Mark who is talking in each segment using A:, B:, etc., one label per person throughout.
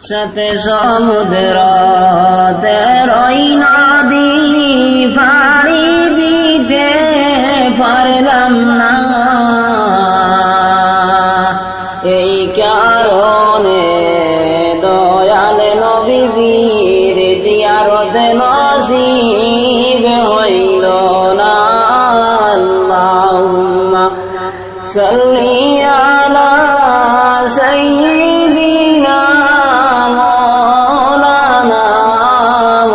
A: সাথে সমুদ্রতে রই নদী পাড়ি দিতে পারলাম না। এই কারণে দয়াল নবীর জিয়ারত নসিব হইল না। আল্লাহুম্মা সাল্লি আলা সাইয়্যিদিনা মাওলানা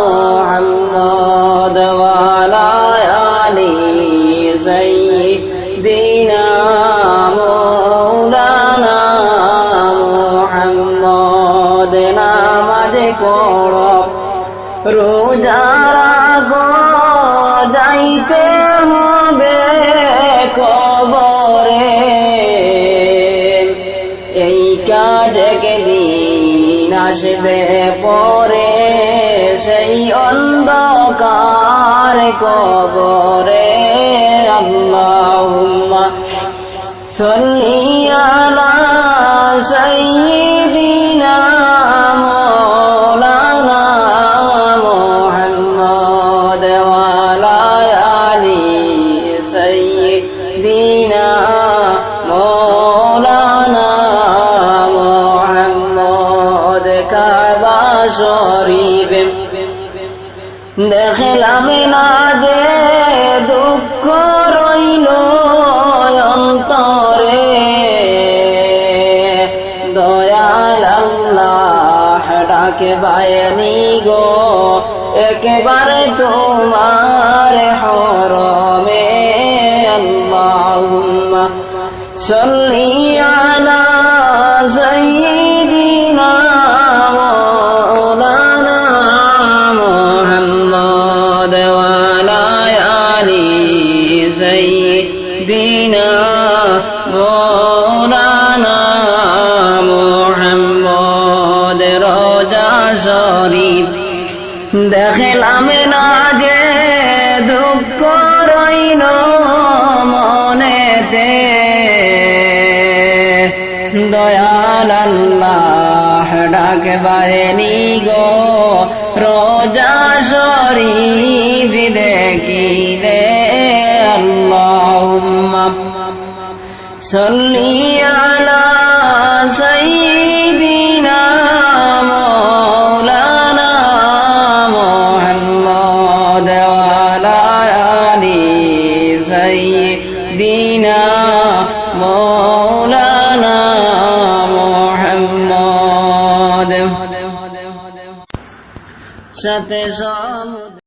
A: মুহাম্মদ ওয়া আলা আলি সাইয়্যিদিনা মাওলানা মুহাম্মদ। নামাজ পড়ো, রোজা রাখো, যাইতে হবে কবরে। এই কাজ একদিন আসবে পরে, সেই অন্ধকার কবরে। আল্লাহুম্মা সাল্লি আলা সাইয়্যিদিনা মাওলানা মুহাম্মদ ওয়া আলা আলি সাইয়্যিদিনা মাওলানা মুহাম্মদ। কাবা শরীফ দেখলাম না যে দুঃখ রইল অন্তরে। দয়াল আল্লাহ ডাকে বায়নি গো একেবারে তোমার হরমে। আল্লাহুম্মা সাল্লি আলা সাইয়্যিদিনা মাওলানা মুহাম্মদ ওয়া আলা আলি সাইয়্যিদিনা মাওলানা মুহাম্মদ। রোজা শরীফ দেখলাম না যে দুঃখ রইল মনেতে। দয়াল আল্লাহ ডাকে বায়নি গো রোজা শরীফ দেখিলে। আল্লাহুম্মা সাল্লি আলা সাইয়্যিদিনা মাওলানা মুহাম্মদ ওয়া আলা আলি সাইয়্যিদিনা মাওলানা মুহাম্মদ। সাথে